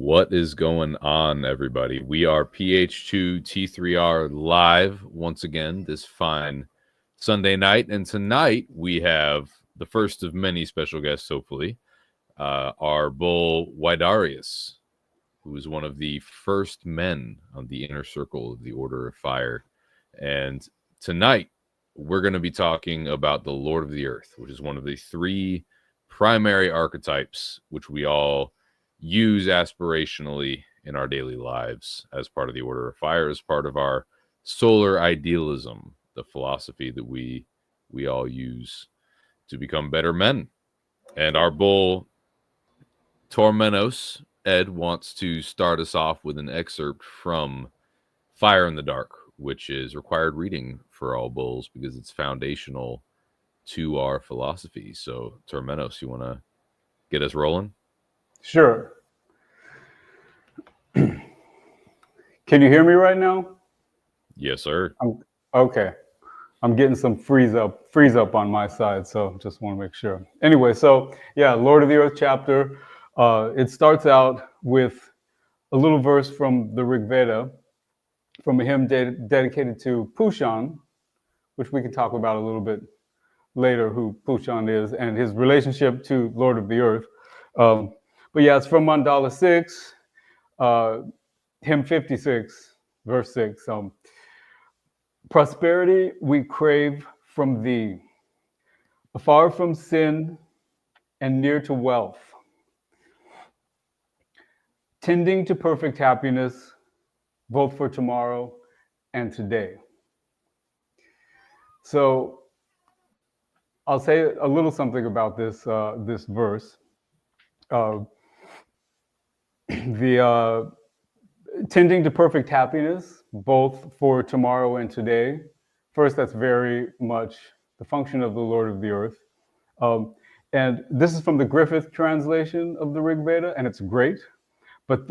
What is going on, everybody? We are PH2T3R live once again this fine Sunday night. And tonight we have the first of many special guests, hopefully, our bull Weidarius, who is one of the first men on the inner circle of the Order of Fire. And tonight we're going to be talking about the Lord of the Earth, which is one of the three primary archetypes which we all use aspirationally in our daily lives as part of the Order of Fire, as part of our solar idealism, the philosophy that we all use to become better men. And our bull Tormenos, Ed, wants to start us off with an excerpt from Fire in the Dark, which is required reading for all bulls because it's foundational to our philosophy. So, Tormenos, you want to get us rolling? Sure. Can you hear me right now? Yes, sir. Okay. I'm getting some freeze up on my side, so just want to make sure. Anyway, so yeah, Lord of the Earth chapter. It starts out with a little verse from the Rig Veda, from a hymn dedicated to Pushan, which we can talk about a little bit later, who Pushan is and his relationship to Lord of the Earth. But yeah, it's from Mandala 6, hymn 56, verse 6. Prosperity we crave from thee, afar from sin and near to wealth, tending to perfect happiness, both for tomorrow and today. So I'll say a little something about this verse. The tending to perfect happiness, both for tomorrow and today. First, that's very much the function of the Lord of the Earth. And this is from the Griffith translation of the Rig Veda, and it's great. But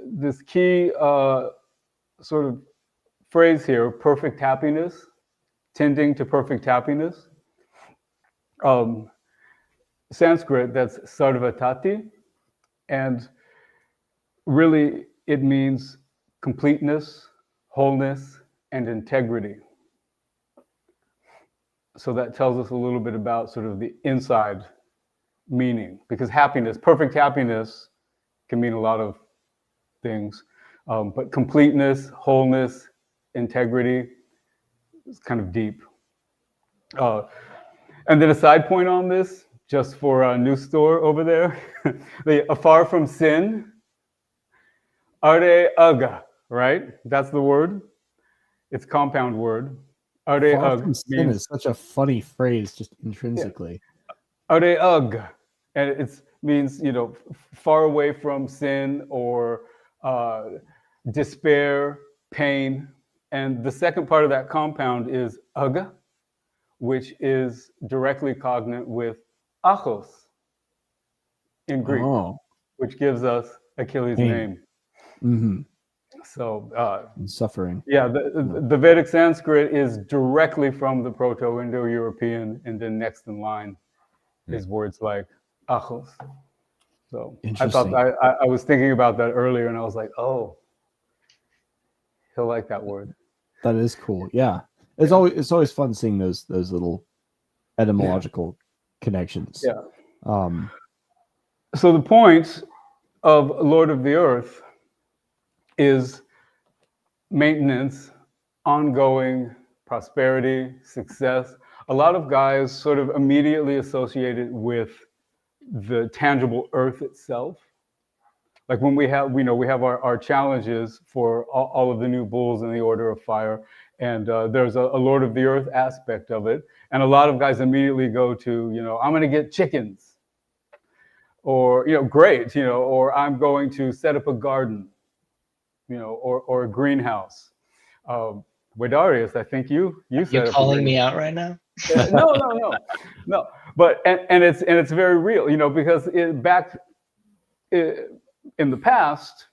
this key sort of phrase here, perfect happiness, tending to perfect happiness, Sanskrit, that's sarvatati, and really it means completeness, wholeness, and integrity. So that tells us a little bit about sort of the inside meaning, because happiness, perfect happiness, can mean a lot of things, but completeness, wholeness, integrity is kind of deep. And then a side point on this, just for a new store over there, afar from sin, are aga, right? That's the word. It's a compound word. Are far from sin is such a funny phrase, just intrinsically. Yeah. Are ug, and it means, far away from sin or despair, pain. And the second part of that compound is aga, which is directly cognate with achos in Greek, which gives us Achilles' name. Mm-hmm. So suffering. Yeah, the Vedic Sanskrit is directly from the Proto-Indo-European, and then next in line is words like achos. So I thought I was thinking about that earlier, and I was like, oh, he'll like that word. That is cool. Yeah, it's always fun seeing those little etymological connections. Yeah. So the point of Lord of the Earth is maintenance, ongoing prosperity, success. A lot of guys sort of immediately associate it with the tangible earth itself. Like when we have our challenges for all of the new bulls in the Order of Fire, and there's a Lord of the Earth aspect of it. And a lot of guys immediately go to, I'm going to get chickens, or, great, or I'm going to set up a garden, or a greenhouse. Weidarius, I think you said. You're calling me out right now? No. But and it's very real, because back in the past,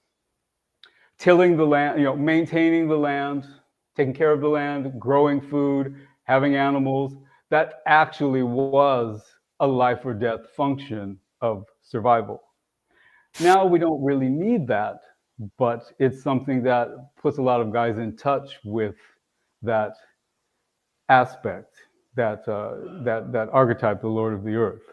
tilling the land, maintaining the land, taking care of the land, growing food, having animals, that actually was a life or death function of survival. Now we don't really need that, but it's something that puts a lot of guys in touch with that aspect, that archetype, the Lord of the Earth.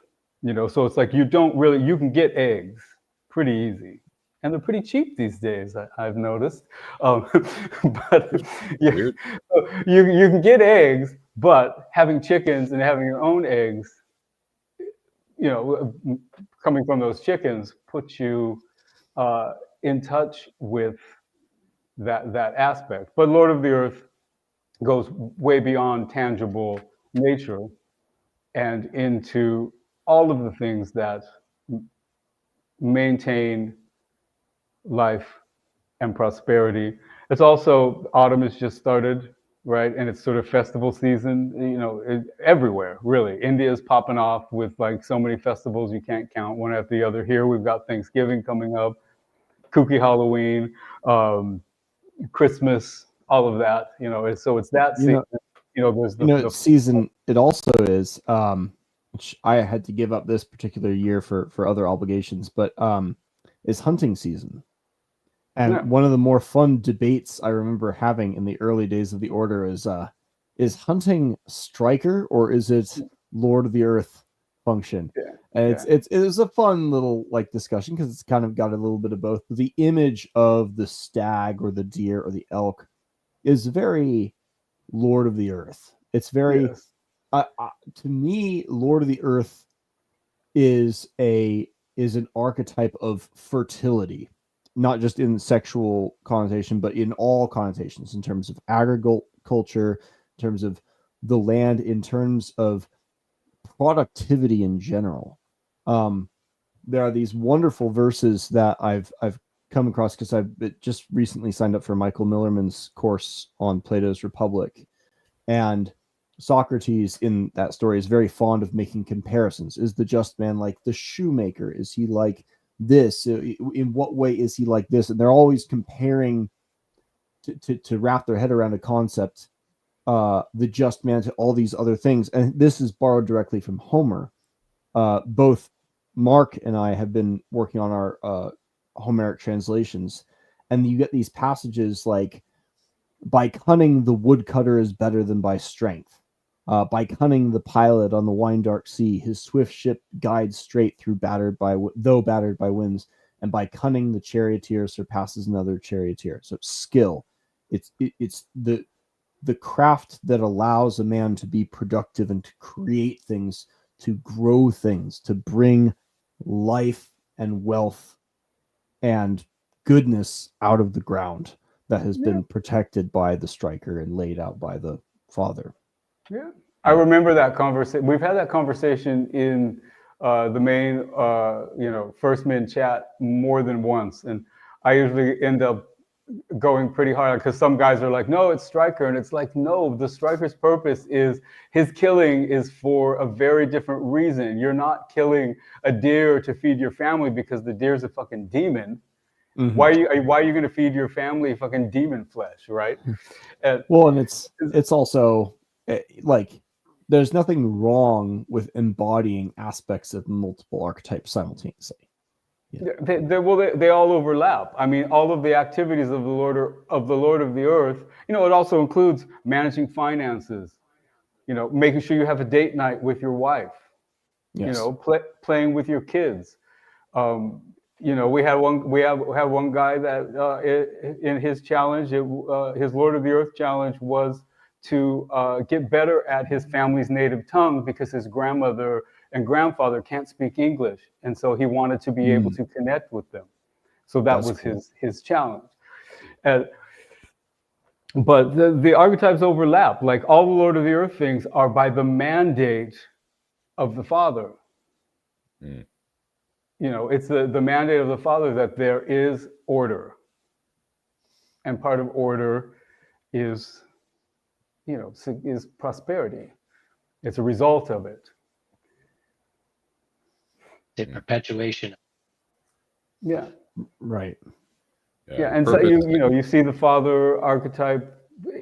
You know, so it's like you can get eggs pretty easy, and they're pretty cheap these days. I've noticed, but you, Weird. you can get eggs, but having chickens and having your own eggs, you know, coming from those chickens, puts you in touch with that aspect. But Lord of the Earth goes way beyond tangible nature and into all of the things that maintain life and prosperity. It's also, autumn has just started, right? And it's sort of festival season, you know, everywhere, really. India's popping off with like so many festivals you can't count one after the other. Here we've got Thanksgiving coming up, kooky Halloween, Christmas, all of that, you know. So it's that season. You know, there's the season. It also is, which I had to give up this particular year for other obligations, but is hunting season. And one of the more fun debates I remember having in the early days of the Order is hunting striker or is it Lord of the Earth function? Yeah. And it was a fun little like discussion because it's kind of got a little bit of both. But the image of the stag or the deer or the elk is very Lord of the Earth. It's very to me, Lord of the Earth is an archetype of fertility. Not just in sexual connotation, but in all connotations, in terms of agriculture, in terms of the land, in terms of productivity in general. There are these wonderful verses that I've come across because I've just recently signed up for Michael Millerman's course on Plato's Republic. And Socrates in that story is very fond of making comparisons. Is the just man like the shoemaker? Is he like this? In what way is he like this? And they're always comparing to wrap their head around a concept, the just man to all these other things. And this is borrowed directly from Homer. Both Mark and I have been working on our Homeric translations, and you get these passages like, by cunning the woodcutter is better than by strength. By cunning the pilot on the wine-dark sea, his swift ship guides straight through battered by winds, and by cunning the charioteer surpasses another charioteer. So skill, it's the craft that allows a man to be productive and to create things, to grow things, to bring life and wealth and goodness out of the ground that has been protected by the striker and laid out by the father. Yeah, I remember that conversation. We've had that conversation in the main, First Men chat more than once, and I usually end up going pretty hard because some guys are like, "No, it's striker," and it's like, no, the striker's purpose is his killing is for a very different reason. You're not killing a deer to feed your family because the deer's a fucking demon. Mm-hmm. Why are you going to feed your family fucking demon flesh, right? And it's also like there's nothing wrong with embodying aspects of multiple archetypes simultaneously. Yeah. They all overlap. I mean, all of the activities of the Lord of the Earth. You know, it also includes managing finances. You know, making sure you have a date night with your wife. Yes. You know, playing with your kids. You know, we have one guy that in his challenge, his Lord of the Earth challenge was to get better at his family's native tongue because his grandmother and grandfather can't speak English, and so he wanted to be able to connect with them. So that's was his challenge. But the archetypes overlap. Like all the Lord of the Earth things are by the mandate of the Father. Mm. You know, it's the mandate of the Father that there is order. And part of order is, you know, is prosperity. It's a result of it. The perpetuation. Yeah. Right. Yeah, and so you see the Father archetype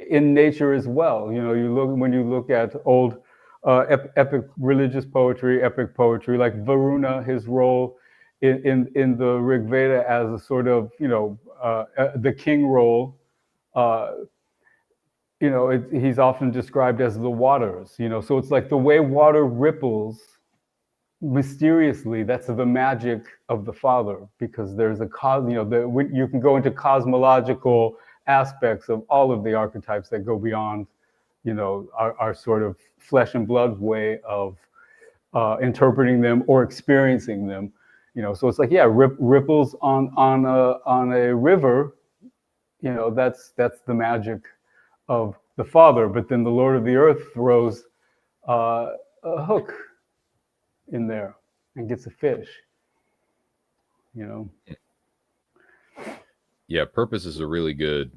in nature as well. You know, when you look at old epic religious poetry, epic poetry, like Varuna, his role in the Rig Veda as a sort of, the king role. He's often described as the waters, so it's like the way water ripples mysteriously. That's the magic of the Father, because there's a you can go into cosmological aspects of all of the archetypes that go beyond, our sort of flesh and blood way of interpreting them or experiencing them. So it's like, yeah, ripples on a river. That's the magic of the Father. But then the Lord of the Earth throws a hook in there and gets a fish. Yeah, purpose is a really good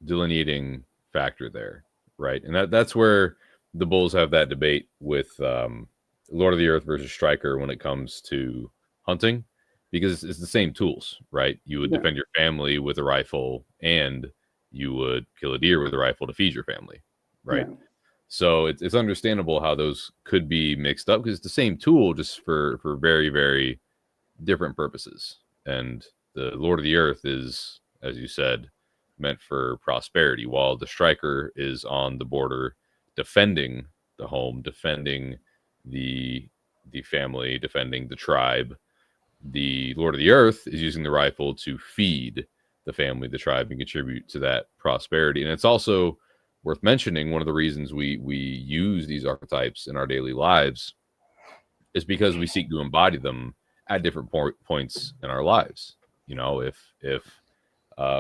delineating factor there, right? And that's where the Bulls have that debate with Lord of the Earth versus Striker when it comes to hunting, because it's the same tools, right? You would defend your family with a rifle, and you would kill a deer with a rifle to feed your family, right? Yeah. So it's understandable how those could be mixed up, because it's the same tool, just for very, very different purposes. And the Lord of the Earth is, as you said, meant for prosperity, while the Striker is on the border, defending the home, defending the family, defending the tribe. The Lord of the Earth is using the rifle to feed the family, the tribe, and contribute to that prosperity. And it's also worth mentioning, one of the reasons we use these archetypes in our daily lives is because we seek to embody them at different points in our lives. If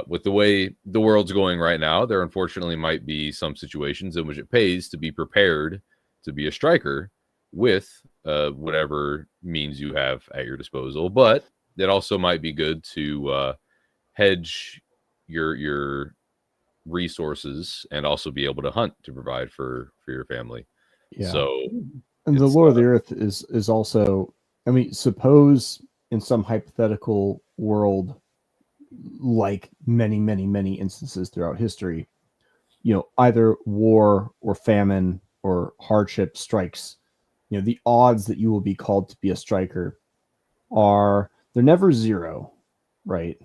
with the way the world's going right now, there unfortunately might be some situations in which it pays to be prepared to be a striker with whatever means you have at your disposal. But it also might be good to hedge your resources and also be able to hunt to provide for your family. Yeah. So, and the Lord of the Earth is also, I mean, suppose in some hypothetical world, like many, many, many instances throughout history, either war or famine or hardship strikes, the odds that you will be called to be a striker they're never zero, right?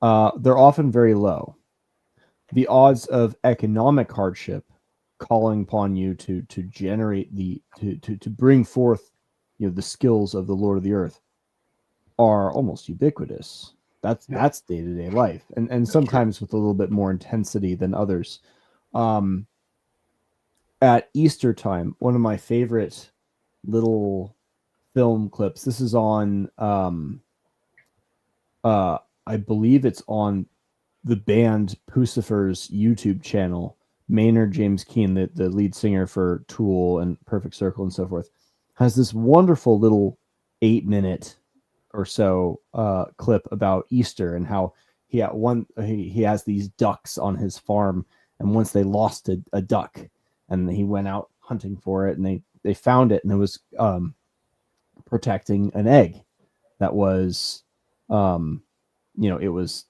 They're often very low. The odds of economic hardship calling upon you to generate to bring forth, the skills of the Lord of the Earth are almost ubiquitous. That's day-to-day life, and sometimes with a little bit more intensity than others. At Easter time, one of my favorite little film clips. This is on I believe it's on the band Pucifer's YouTube channel. Maynard James Keenan, the lead singer for Tool and Perfect Circle and so forth, has this wonderful little 8-minute or so clip about Easter and how he has these ducks on his farm, and once they lost a duck, and he went out hunting for it, and they found it, and it was protecting an egg that was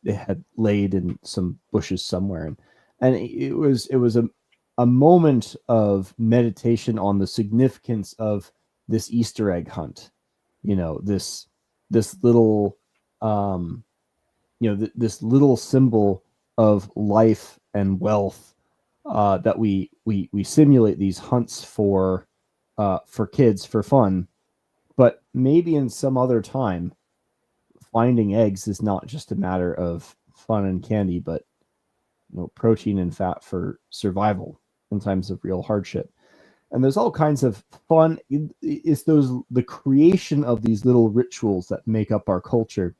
it had laid in some bushes somewhere, and it was a moment of meditation on the significance of this Easter egg hunt. This little this little symbol of life and wealth that we simulate these hunts for kids for fun, but maybe in some other time, finding eggs is not just a matter of fun and candy, but protein and fat for survival in times of real hardship. And there's all kinds of fun. It's the creation of these little rituals that make up our culture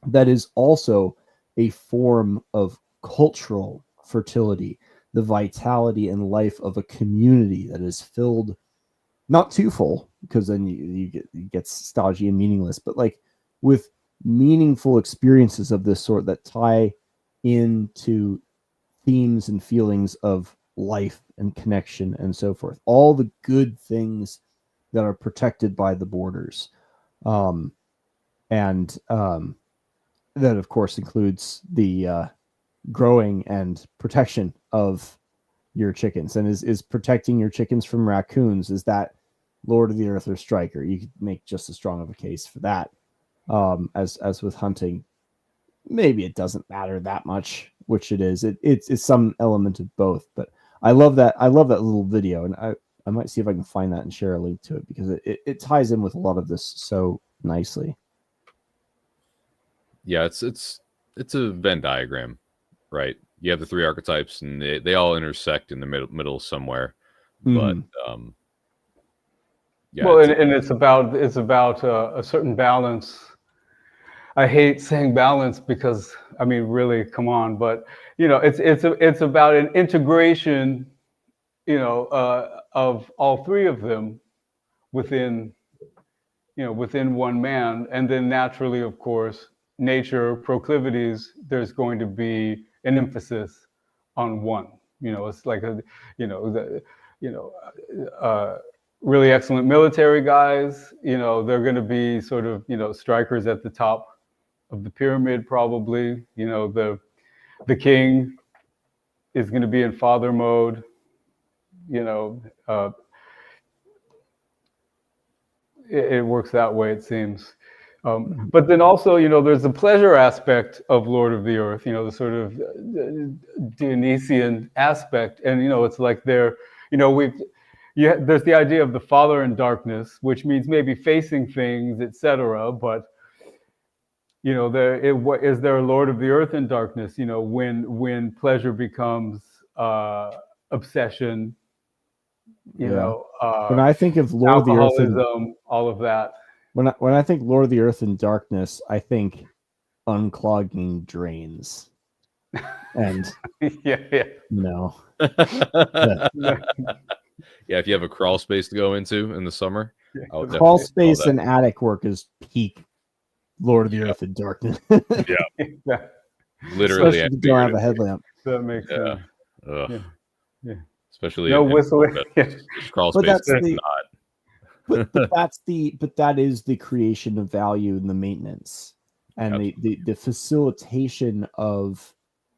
that is also a form of cultural fertility, the vitality and life of a community that is filled, not too full, because then you get stodgy and meaningless, but like with meaningful experiences of this sort that tie into themes and feelings of life and connection and so forth. All the good things that are protected by the borders. And that, of course, includes the growing and protection of your chickens. And is protecting your chickens from raccoons, is that Lord of the Earth or Striker? You could make just as strong of a case for that. As with hunting, maybe it doesn't matter that much which it is. It's some element of both. But I love that little video, and I might see if I can find that and share a link to it, because it ties in with a lot of this so nicely. Yeah, it's a Venn diagram, right? You have the three archetypes, and they all intersect in the middle somewhere. But yeah, Well, and it's about a certain balance. I hate saying balance because, I mean, really, come on, but it's about an integration, of all three of them within one man. And then naturally, of course, nature proclivities, there's going to be an emphasis on one. It's like really excellent military guys, they're going to be sort of, strikers at the top of the pyramid, probably. The king is going to be in father mode. It works that way, it seems. But then also, there's the pleasure aspect of Lord of the Earth, the sort of Dionysian aspect. And, it's like there's the idea of the father in darkness, which means maybe facing things, etc. But, is there a Lord of the Earth in darkness, when pleasure becomes obsession, when I think of Lord of the Earth and all of that. When I think Lord of the Earth and darkness, I think unclogging drains. And yeah. Yeah, if you have a crawl space to go into in the summer, crawl space and attic work is peak Lord of the Earth and darkness. Yeah. Literally, especially if you don't have a headlamp. That makes sense. Yeah. Especially no whistling. Crawl space is not. But that is the creation of value in the maintenance and the facilitation of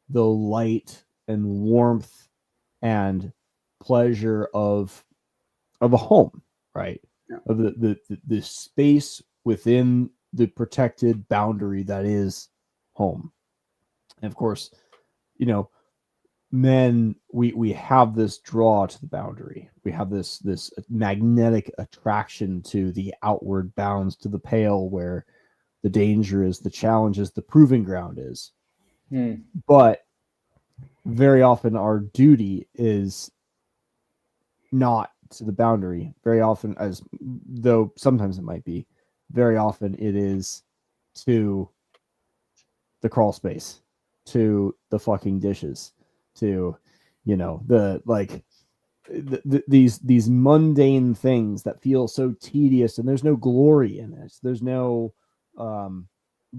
the light and warmth and pleasure of a home, right? Yeah. Of the space within the protected boundary that is home. And of course, men, we have this draw to the boundary. We have this magnetic attraction to the outward bounds, to the pale where the danger is, the challenge is, the proving ground is. But very often our duty is not to the boundary. Very often, as though sometimes it might be, very often it is to the crawl space, to the fucking dishes, to these mundane things that feel so tedious, and there's no glory in it. There's no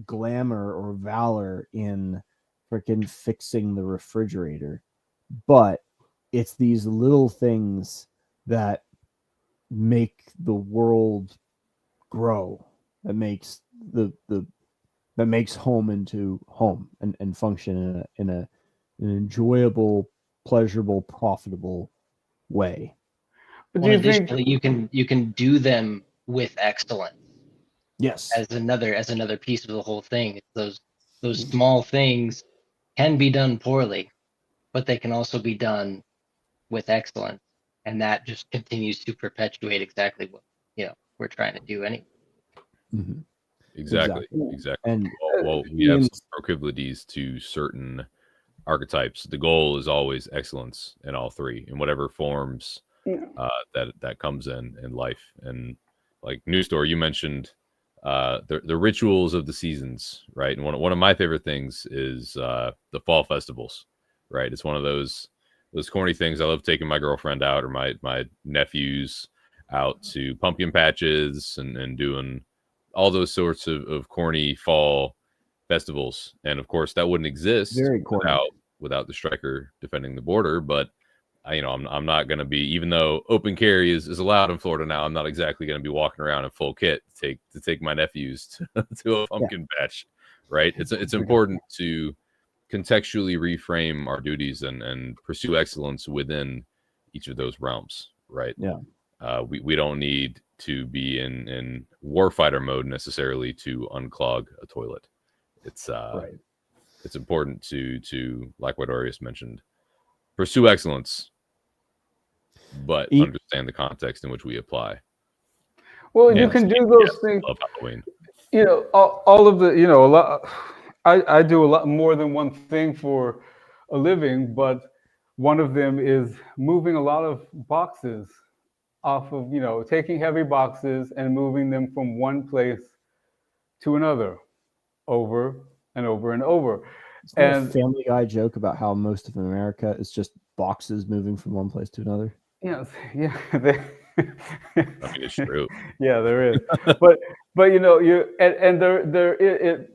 glamour or valor in freaking fixing the refrigerator, but it's these little things that make the world grow, that makes that makes home into home and function in an enjoyable, pleasurable, profitable way. But well, additionally, you can do them with excellence. Yes, as another piece of the whole thing. Those small things can be done poorly, but they can also be done with excellence, and that just continues to perpetuate exactly what we're trying to do anyway. Mm-hmm. Exactly. And well, we have some proclivities to certain archetypes. The goal is always excellence in all three, in whatever forms that comes in life. And like New Store, you mentioned the rituals of the seasons, right? And one of my favorite things is the fall festivals, right? It's one of those corny things. I love taking my girlfriend out or my nephews out to pumpkin patches and doing all those sorts of corny fall festivals. And of course that wouldn't exist without the striker defending the border. But I'm not going to be, even though open carry is allowed in Florida now, I'm not exactly going to be walking around in full kit to take my nephews to a pumpkin patch, right? It's important to contextually reframe our duties and pursue excellence within each of those realms, right? Yeah. We don't need to be in warfighter mode necessarily to unclog a toilet. It's Right. it's important to like what Weidarius mentioned, pursue excellence, but understand the context in which we apply. Well, you Yes, can do those yes, things. love Halloween. You know, all of the, you know, a lot. I do a lot more than one thing for a living, but one of them is moving a lot of boxes off of, you know, taking heavy boxes and moving them from one place to another over and over and over. Is there a And Family Guy joke about how most of America is just boxes moving from one place to another? yes, yeah, I mean, it's true. yeah, there is. But you know, and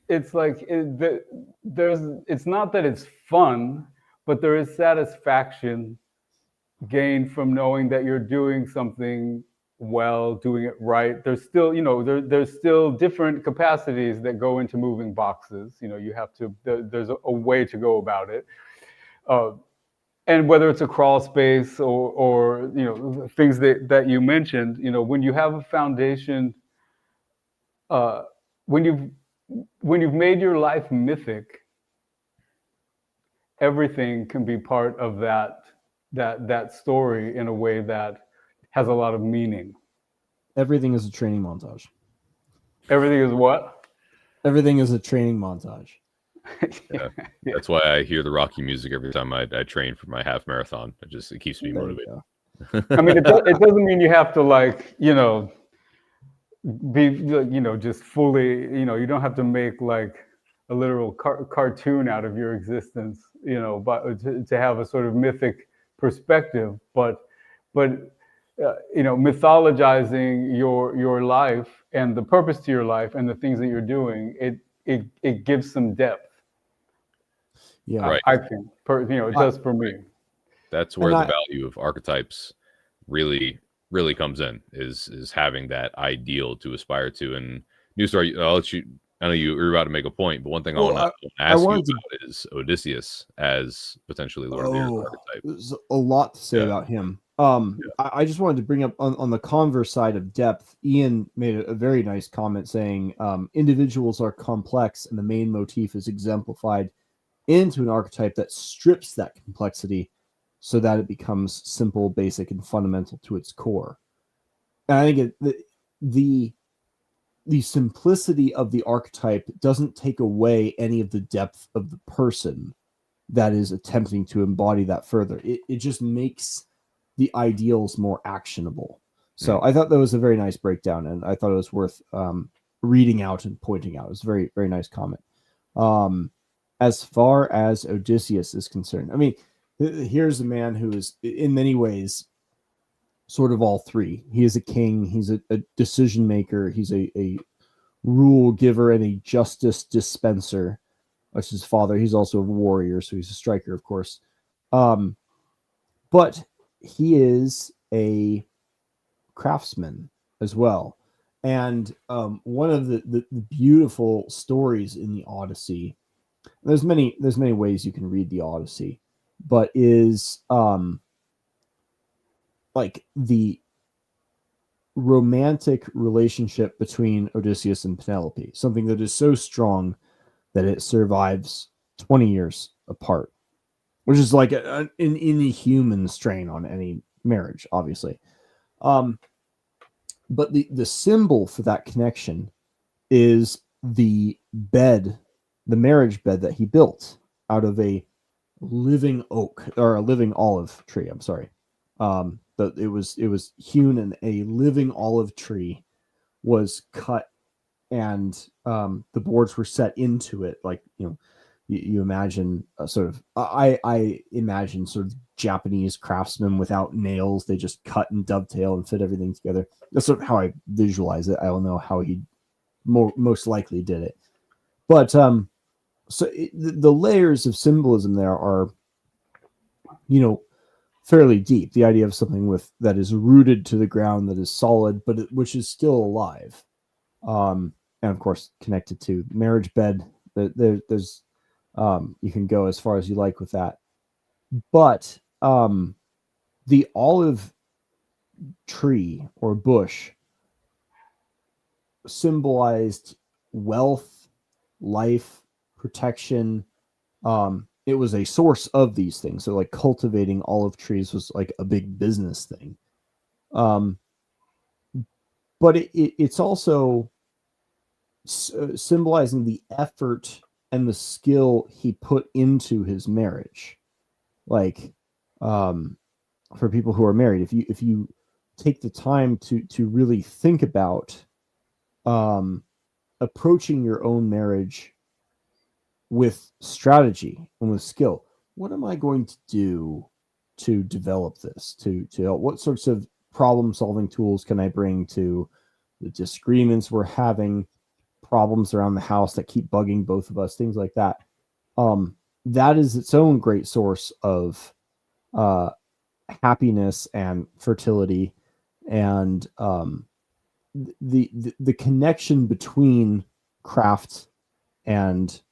it's like it's not that it's fun, but there is satisfaction gained from knowing that you're doing something well, doing it right. There's still, you know, there's still different capacities that go into moving boxes. You know, you have to, there's a way to go about it. And whether it's a crawl space or you know, things that you mentioned, you know, when you have a foundation, when you've made your life mythic, everything can be part of that story in a way that has a lot of meaning. Everything is a training montage. Everything is what? Everything is a training montage. Yeah. That's why I hear the Rocky music every time I train for my half marathon. It keeps me motivated. I mean, it doesn't mean you have to, like, you know, be, you know, just fully, you know, you don't have to make like a literal cartoon out of your existence, you know, but to have a sort of mythic perspective, but you know, mythologizing your life and the purpose to your life and the things that you're doing, it gives some depth. Yeah, right. I think, you know, it does for me. That's where the value of archetypes really comes in, is having that ideal to aspire to. And new story, I'll let you, I know you were about to make a point, but one thing I want to ask you about is Odysseus as potentially Lord of the Earth archetype. There's a lot to say about him. I just wanted to bring up on the converse side of depth. Ian made a very nice comment saying individuals are complex, and the main motif is exemplified into an archetype that strips that complexity so that it becomes simple, basic, and fundamental to its core. And I think the simplicity of the archetype doesn't take away any of the depth of the person that is attempting to embody that further. It just makes the ideals more actionable. So I thought that was a very nice breakdown, and I thought it was worth reading out and pointing out. It was a very, very nice comment. As far as Odysseus is concerned, I mean, here's a man who is in many ways sort of all three. He is a king, he's a decision maker, he's a rule giver and a justice dispenser. That's his father. He's also a warrior, so he's a striker, of course. But he is a craftsman as well. And one of the beautiful stories in the Odyssey, there's many ways you can read the Odyssey, but is like the romantic relationship between Odysseus and Penelope, something that is so strong that it survives 20 years apart, which is like an inhuman strain on any marriage, obviously. But the symbol for that connection is the bed, the marriage bed that he built out of a living oak, or a living olive tree. I'm sorry. But it was hewn, and a living olive tree was cut, and the boards were set into it. Like, you know, you imagine a sort of, I imagine sort of Japanese craftsmen without nails. They just cut and dovetail and fit everything together. That's sort of how I visualize it. I don't know how he most likely did it, but so the layers of symbolism there are, you know, fairly deep. The idea of something that is rooted to the ground, that is solid, but which is still alive, and of course connected to marriage bed. There's you can go as far as you like with that, but the olive tree or bush symbolized wealth, life, protection. It was a source of these things. So like cultivating olive trees was like a big business thing. But it's also symbolizing the effort and the skill he put into his marriage. Like, for people who are married, if you take the time to really think about approaching your own marriage with strategy and with skill, what am I going to do to develop this? To help? What sorts of problem solving tools can I bring to the disagreements we're having, problems around the house that keep bugging both of us, things like that. That is its own great source of happiness and fertility, and the connection between craft and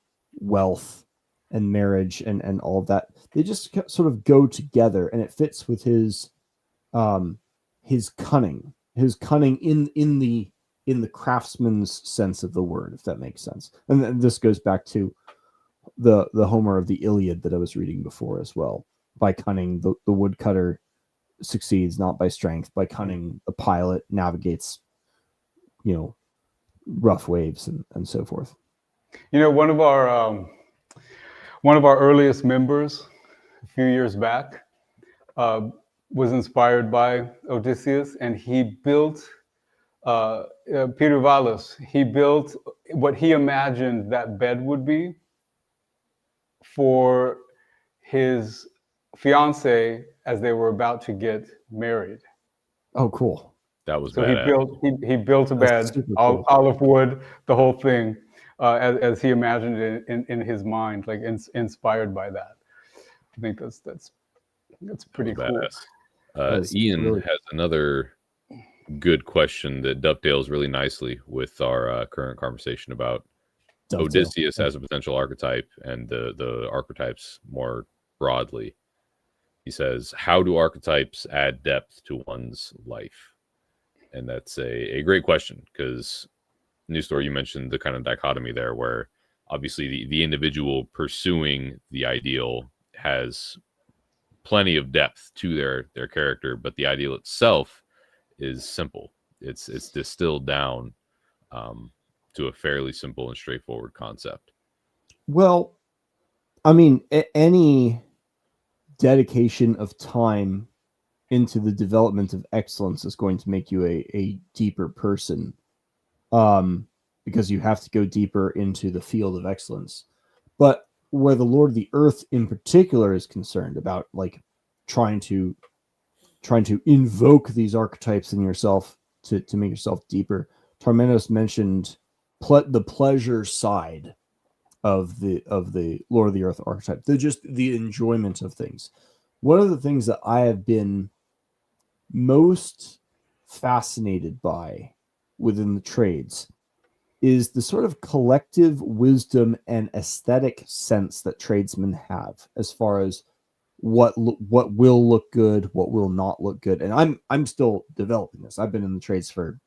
wealth and marriage and all of that. They just sort of go together, and it fits with his cunning in the craftsman's sense of the word, if that makes sense. And this goes back to the Homer of the Iliad that I was reading before as well. By cunning, the woodcutter succeeds, not by strength. By cunning, the pilot navigates, rough waves and so forth. One of our earliest members a few years back was inspired by Odysseus, and he built Peter Wallace. He built what he imagined that bed would be for his fiance as they were about to get married. Oh, cool. That was So badass. he built a bed, cool. olive wood, the whole thing, as he imagined it in his mind, like inspired by that. I think that's pretty cool. Badass. Ian has another good question that dovetails really nicely with our current conversation about Odysseus as a potential archetype and the archetypes more broadly. He says, how do archetypes add depth to one's life? And that's a great question, because New Story, you mentioned the kind of dichotomy there where obviously the individual pursuing the ideal has plenty of depth to their character, but the ideal itself is simple. It's distilled down to a fairly simple and straightforward concept. Well, I mean, any dedication of time into the development of excellence is going to make you a deeper person, because you have to go deeper into the field of excellence. But where the Lord of the Earth in particular is concerned about, like trying to invoke these archetypes in yourself to make yourself deeper, Tarmenos mentioned the pleasure side of the Lord of the Earth archetype. They're just the enjoyment of things. One of the things that I have been most fascinated by within the trades is the sort of collective wisdom and aesthetic sense that tradesmen have as far as what will look good, what will not look good. And I'm still developing this. I've been in the trades for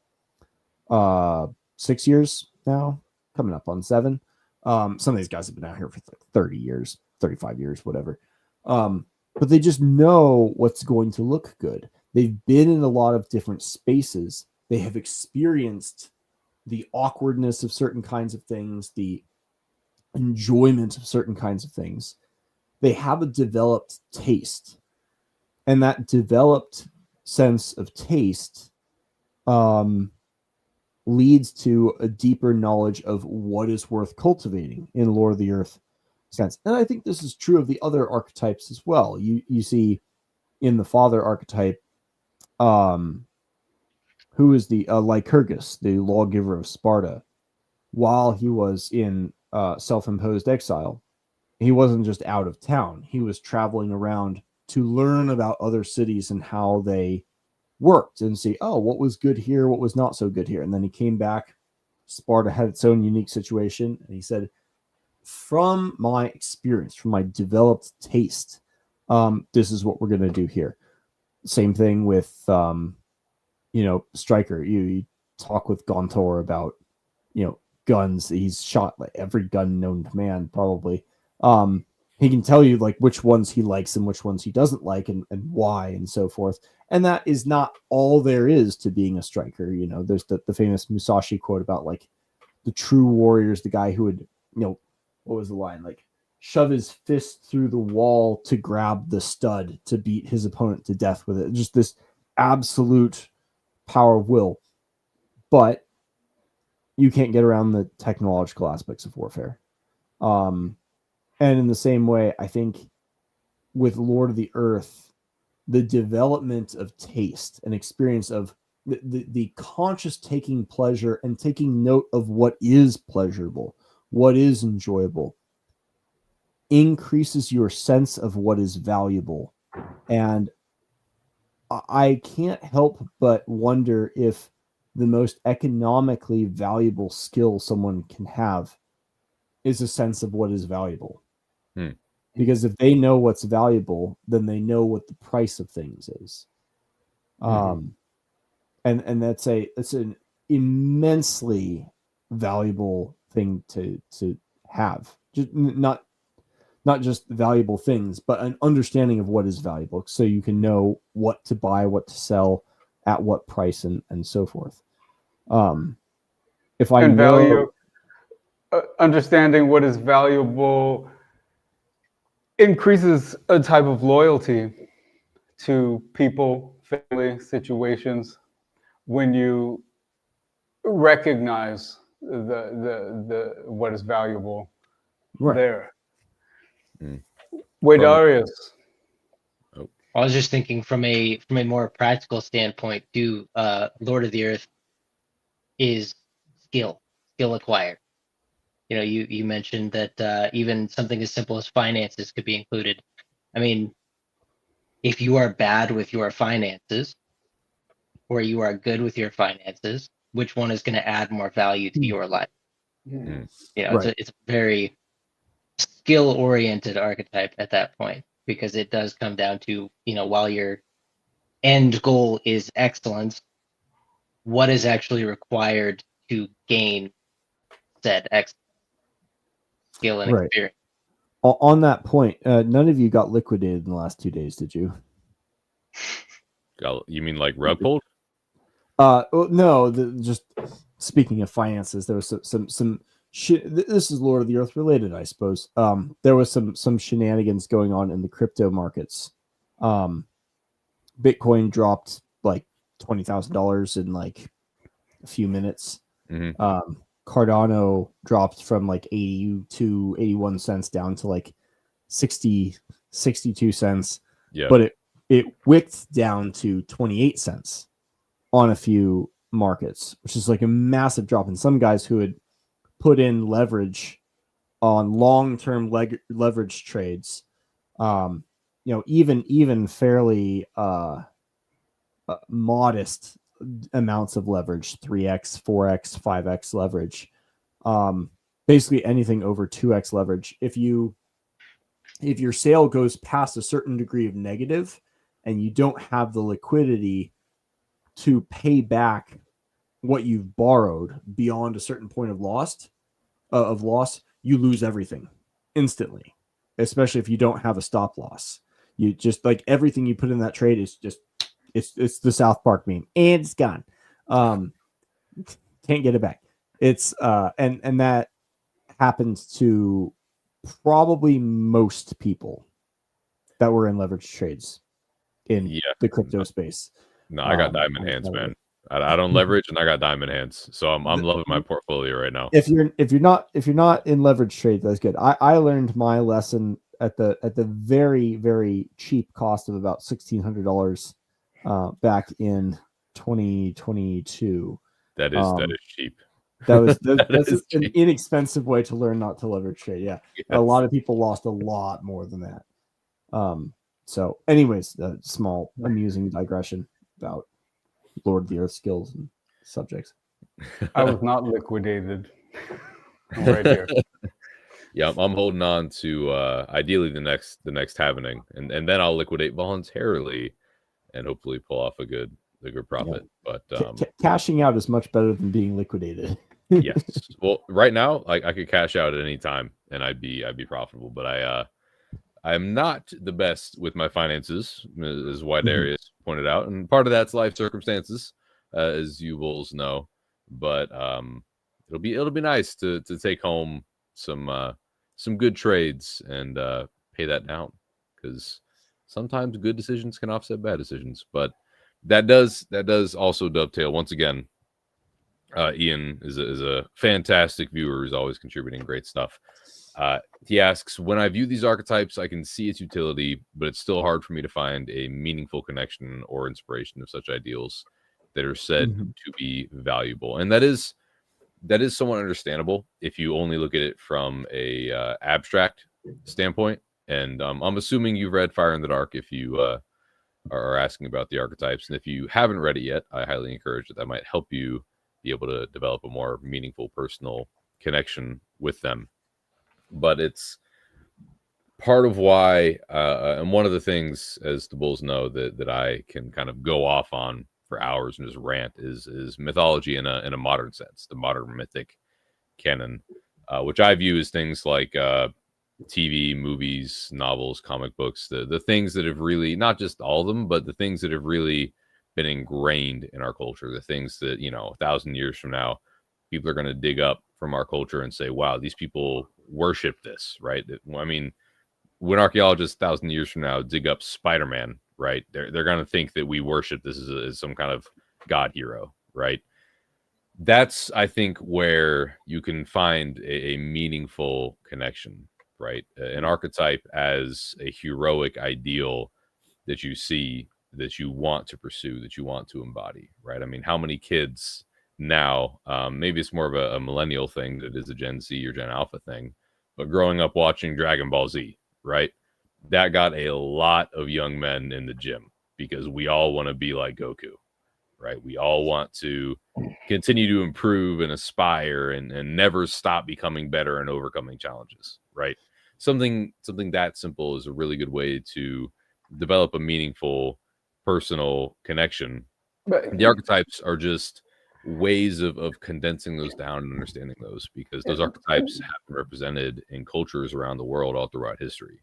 6 years now, coming up on 7. Some of these guys have been out here for 30 years, 35 years, whatever. But they just know what's going to look good. They've been in a lot of different spaces. They have experienced the awkwardness of certain kinds of things, the enjoyment of certain kinds of things. They have a developed taste. And that developed sense of taste leads to a deeper knowledge of what is worth cultivating in Lord of the Earth sense. And I think this is true of the other archetypes as well. You see in the father archetype, who is the Lycurgus, the lawgiver of Sparta, while he was in self-imposed exile, he wasn't just out of town. He was traveling around to learn about other cities and how they worked and see, oh, what was good here, what was not so good here. And then he came back. Sparta had its own unique situation. And he said, from my experience, from my developed taste, this is what we're going to do here. Same thing with striker. You talk with Gontor about, guns. He's shot like every gun known to man, probably. He can tell you like which ones he likes and which ones he doesn't like, and why, and so forth. And that is not all there is to being a striker. There's the famous Musashi quote about like the true warrior is the guy who would, what was the line? Like, shove his fist through the wall to grab the stud to beat his opponent to death with it. Just this absolute power of will. But you can't get around the technological aspects of warfare. And in the same way, I think with Lord of the Earth, the development of taste and experience of the conscious taking pleasure and taking note of what is pleasurable, what is enjoyable, increases your sense of what is valuable. And I can't help but wonder if the most economically valuable skill someone can have is a sense of what is valuable. Because if they know what's valuable, then they know what the price of things is. And it's an immensely valuable thing to have. Just not just valuable things, but an understanding of what is valuable, so you can know what to buy, what to sell, at what price, and so forth. If I And know value, understanding what is valuable increases a type of loyalty to people, family, situations, when you recognize the what is valuable there. Weidarius. I was just thinking from a more practical standpoint, Lord of the Earth is skill acquired. You mentioned that even something as simple as finances could be included. I mean, if you are bad with your finances or you are good with your finances, which one is going to add more value to your life? It's a very skill-oriented archetype at that point, because it does come down to, while your end goal is excellence, what is actually required to gain said excellence, skill, and experience. On that point, none of you got liquidated in the last 2 days, did you? You mean like rug pulled? No. Just speaking of finances, there was some shit. This is Lord of the Earth related, I suppose. There was some shenanigans going on in the crypto markets. Bitcoin dropped like $20,000 in like a few minutes. Cardano dropped from like 81 cents down to like 62 cents. Yeah. But it wicked down to 28 cents on a few markets, which is like a massive drop. And some guys who had put in leverage on long-term leverage trades, even fairly modest amounts of leverage, 3x, 4x, 5x leverage, basically anything over 2x leverage. If your sale goes past a certain degree of negative and you don't have the liquidity to pay back what you've borrowed beyond a certain point of loss, you lose everything instantly, especially if you don't have a stop loss. You just, like, everything you put in that trade is just, it's the South Park meme, and it's gone. Can't get it back. It's and that happens to probably most people that were in leverage trades in the crypto space. No, I got diamond hands, man. I don't leverage, and I got diamond hands, so I'm loving my portfolio right now. If you're not in leverage trade, that's good. I learned my lesson at the very, very cheap cost of about $1,600 back in 2022. That is cheap. That's an inexpensive way to learn not to leverage trade. Yeah. Yes. A lot of people lost a lot more than that. So anyways, a small amusing digression about Lord of the Earth skills and subjects. I was not liquidated. Right here. Yeah, I'm holding on to ideally the next happening, and then I'll liquidate voluntarily and hopefully pull off a good bigger profit. But cashing out is much better than being liquidated. yes. Well, right now, I could cash out at any time and I'd be profitable. But I'm not the best with my finances, as Weidarius pointed out, and part of that's life circumstances, as you bulls know. But it'll be nice to take home some good trades and pay that down, because sometimes good decisions can offset bad decisions. But that does also dovetail once again. Ian is a fantastic viewer who's always contributing great stuff. He asks, when I view these archetypes, I can see its utility, but it's still hard for me to find a meaningful connection or inspiration of such ideals that are said to be valuable. And that is somewhat understandable if you only look at it from a abstract standpoint. And I'm assuming you've read Fire in the Dark if you are asking about the archetypes. And if you haven't read it yet, I highly encourage that might help you be able to develop a more meaningful personal connection with them. But it's part of why, and one of the things, as the bulls know, that I can kind of go off on for hours and just rant is mythology in a modern sense, the modern mythic canon, which I view as things like TV, movies, novels, comic books, the things that have really, not just all of them, but the things that have really been ingrained in our culture, the things that, 1,000 years from now, people are going to dig up from our culture and say, wow, these people worship this, right? I mean, when archaeologists 1,000 years from now dig up Spider-Man, right, they're going to think that we worship this as some kind of god hero, right? That's, I think, where you can find a meaningful connection, right? An archetype as a heroic ideal that you see, that you want to pursue, that you want to embody, right? I mean, how many kids now, maybe it's more of a millennial thing that is a Gen Z or Gen Alpha thing, but growing up watching Dragon Ball Z, right? That got a lot of young men in the gym because we all want to be like Goku, right? We all want to continue to improve and aspire and never stop becoming better and overcoming challenges, right? Something that simple is a really good way to develop a meaningful personal connection. But The archetypes are just ways of condensing those down and understanding those, because those archetypes have been represented in cultures around the world all throughout history,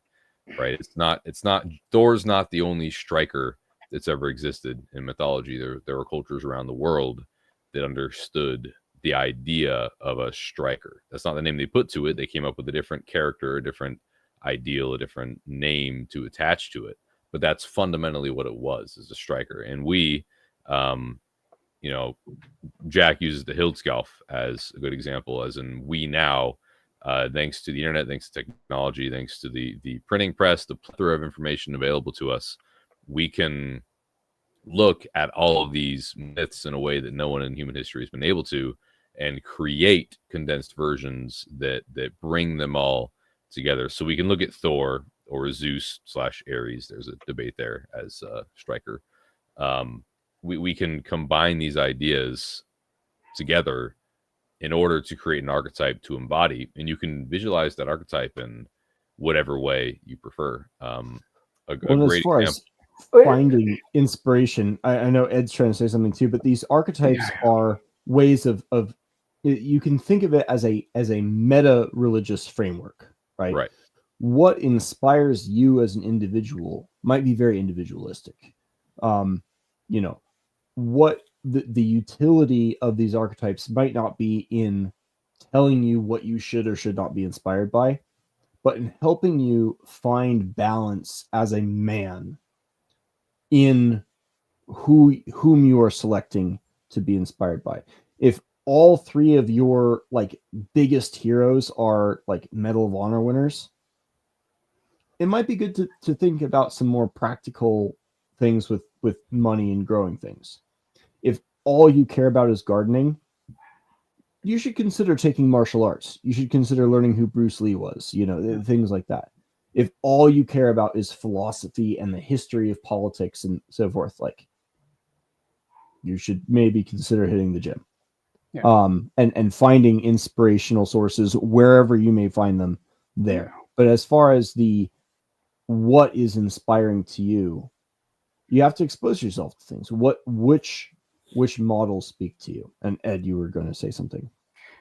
right? It's not Thor's not the only striker that's ever existed in mythology. There were cultures around the world that understood the idea of a striker. That's not the name they put to it. They came up with a different character, a different ideal, a different name to attach to it. But that's fundamentally what it was, as a striker. And we, Jack uses the Hildskalf as a good example, as in we now, thanks to the internet, thanks to technology, thanks to the printing press, the plethora of information available to us, we can look at all of these myths in a way that no one in human history has been able to, and create condensed versions that bring them all together. So we can look at Thor or Zeus / Ares. There's a debate there as a striker. We can combine these ideas together in order to create an archetype to embody, and you can visualize that archetype in whatever way you prefer. A great as far example. as finding inspiration, I know Ed's trying to say something too, but these archetypes are ways of you can think of it as a meta religious framework, right? Right. What inspires you as an individual might be very individualistic. What the utility of these archetypes might not be in telling you what you should or should not be inspired by, but in helping you find balance as a man in whom you are selecting to be inspired by. If all three of your biggest heroes are Medal of Honor winners, it might be good to think about some more practical things with money and growing things. If all you care about is gardening, you should consider taking martial arts. You should consider learning who Bruce Lee was, things like that. If all you care about is philosophy and the history of politics and so forth, you should maybe consider hitting the gym. Yeah. And finding inspirational sources wherever you may find them there. But as far as what is inspiring to you, you have to expose yourself to things. Which models speak to you? And Ed, you were going to say something.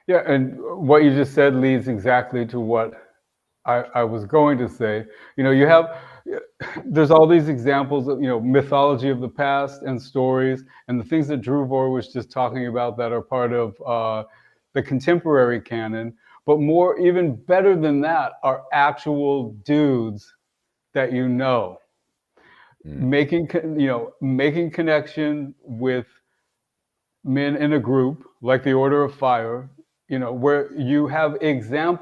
Yeah, and what you just said leads exactly to what I was going to say. There's all these examples of, mythology of the past and stories, and the things that Druvor was just talking about that are part of the contemporary canon. But more, even better than that, are actual dudes that making connection with men in a group like the Order of Fire, where you have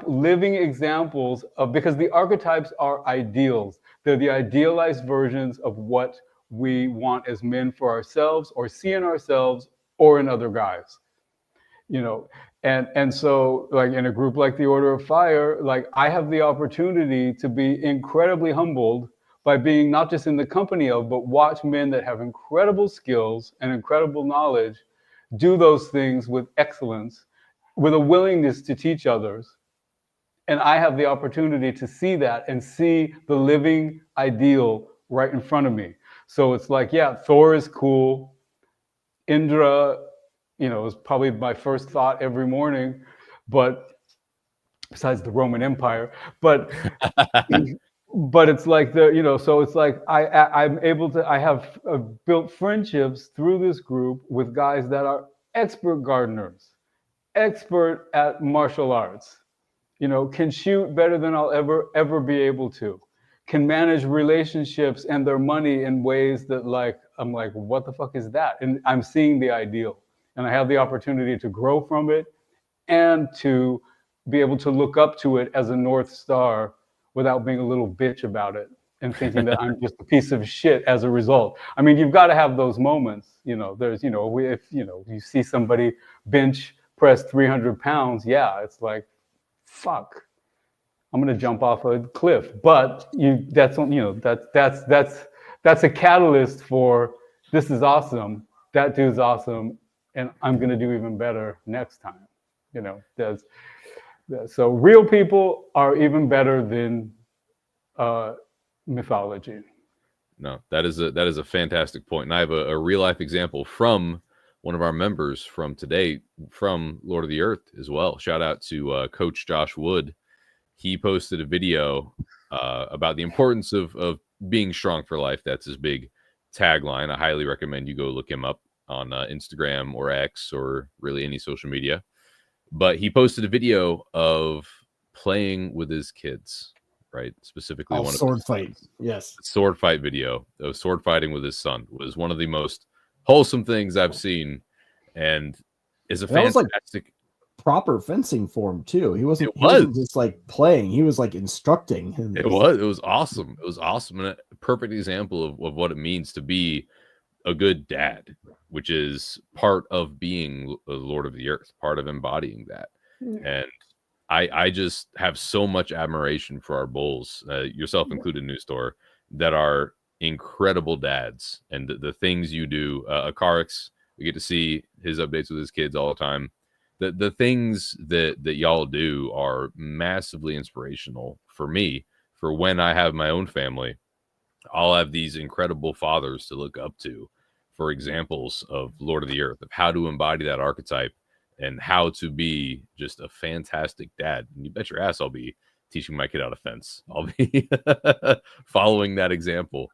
living examples of, because the archetypes are ideals. They're the idealized versions of what we want as men for ourselves, or see in ourselves or in other guys. And so, like, in a group like the Order of Fire, like, I have the opportunity to be incredibly humbled by being not just in the company of, but watch men that have incredible skills and incredible knowledge do those things with excellence, with a willingness to teach others. And I have the opportunity to see that and see the living ideal right in front of me. So it's like, yeah, Thor is cool. Indra, is probably my first thought every morning, but besides the Roman Empire, but it's like so it's like I have built friendships through this group with guys that are expert gardeners, expert at martial arts, can shoot better than I'll ever be able to, can manage relationships and their money in ways that, like, I'm like, what the fuck is that? And I'm seeing the ideal, and I have the opportunity to grow from it and to be able to look up to it as a North Star without being a little bitch about it and thinking that I'm just a piece of shit as a result. I mean, you've got to have those moments. There's, if you see somebody bench press 300 pounds, yeah, it's like, fuck, I'm gonna jump off a cliff. But that's a catalyst for, this is awesome, that dude's awesome, and I'm gonna do even better next time. So real people are even better than mythology. No, that is a fantastic point. And I have a real life example from one of our members from today, from Lord of the Earth as well. Shout out to Coach Josh Wood. He posted a video about the importance of being strong for life. That's his big tagline. I highly recommend you go look him up on Instagram or X or really any social media. But he posted a video of playing with his kids, right? Specifically, one sword fight. Yes, sword fight video of sword fighting with his son was one of the most wholesome things I've seen, and is a fantastic, proper fencing form too. He wasn't just like playing; he was like instructing him. It was awesome. It was awesome, and a perfect example of what it means to be a good dad, which is part of being a Lord of the Earth, part of embodying that. And I just have so much admiration for our bulls, yourself included, New Store, that are incredible dads. And the things you do, Akarix, we get to see his updates with his kids all the time. The things that y'all do are massively inspirational for me, for when I have my own family. I'll have these incredible fathers to look up to for examples of Lord of the Earth, of how to embody that archetype and how to be just a fantastic dad. And you bet your ass I'll be teaching my kid how to fence. I'll be following that example.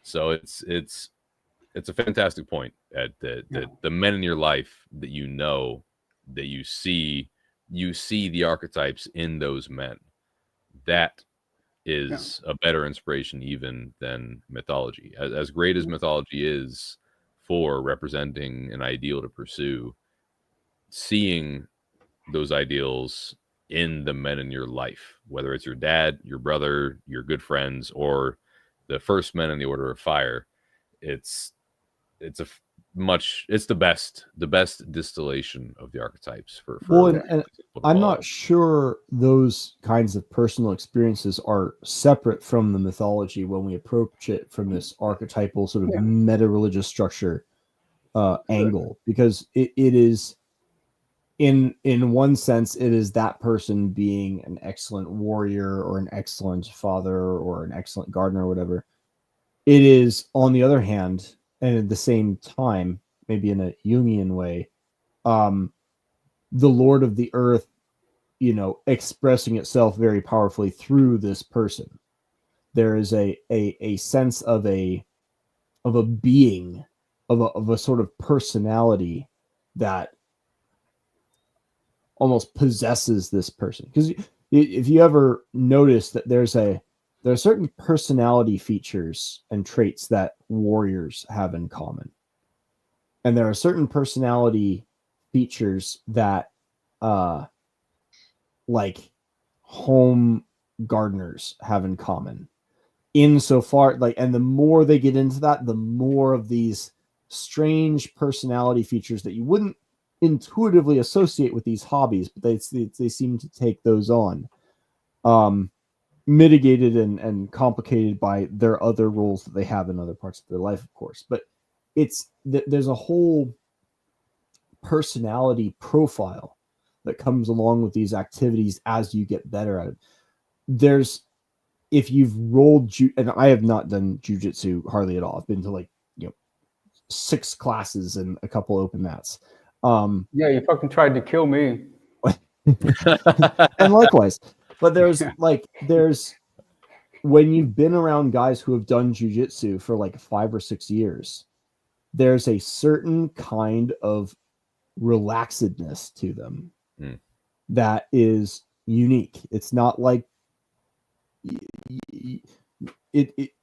So it's a fantastic point, Ed, that the men in your life that that you see the archetypes in those men. That is a better inspiration even than mythology. As great as mythology is for representing an ideal to pursue, seeing those ideals in the men in your life, whether it's your dad, your brother, your good friends, or the first men in the Order of Fire, it's the best distillation of the archetypes for and I'm not sure those kinds of personal experiences are separate from the mythology when we approach it from this archetypal sort of meta-religious structure angle, because it is in one sense it is that person being an excellent warrior or an excellent father or an excellent gardener or whatever. It is, on the other hand, and at the same time, maybe in a Jungian way, the Lord of the Earth, expressing itself very powerfully through this person. There is a sense of a being, of a sort of personality that almost possesses this person. Because if you ever notice that there are certain personality features and traits that warriors have in common, and there are certain personality features that like home gardeners have in common, insofar and the more they get into that, the more of these strange personality features that you wouldn't intuitively associate with these hobbies, but they seem to take those on, mitigated and complicated by their other roles that they have in other parts of their life, of course. But there's a whole personality profile that comes along with these activities as you get better at it. If you've rolled, and I have not done jujitsu hardly at all. I've been to 6 classes and a couple open mats. Yeah, you fucking tried to kill me. And likewise. But there's when you've been around guys who have done jujitsu for 5 or 6 years, there's a certain kind of relaxedness to them that is unique. It's not like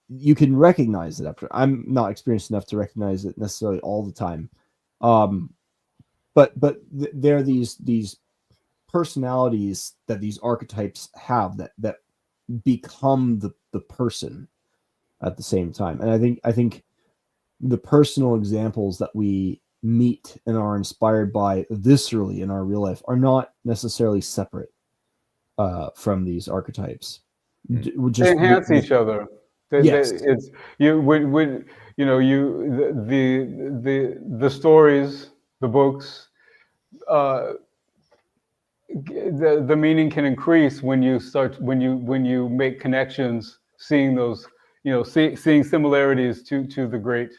you can recognize it after. I'm not experienced enough to recognize it necessarily all the time. But there are these personalities that these archetypes have that become the person at the same time. And I think the personal examples that we meet and are inspired by viscerally in our real life are not necessarily separate from these archetypes. They enhance each other. Yes. It's the stories, the books, the meaning can increase when you make connections, seeing those, seeing similarities to the great,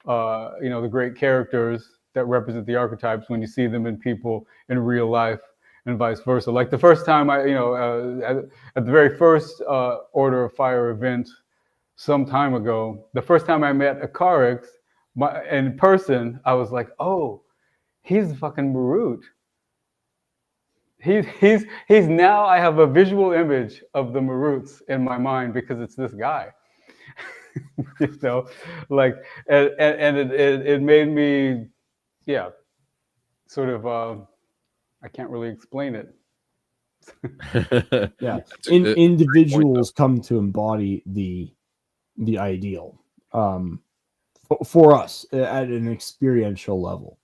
the great characters that represent the archetypes when you see them in people in real life, and vice versa. Like the first time at the very first Order of Fire event some time ago, the first time I met Akariks in person, I was like, oh, he's the fucking Marut. He's now, I have a visual image of the Maruts in my mind because it's this guy. And it made me, sort of, I can't really explain it. Yeah, individuals come to embody the ideal for us at an experiential level.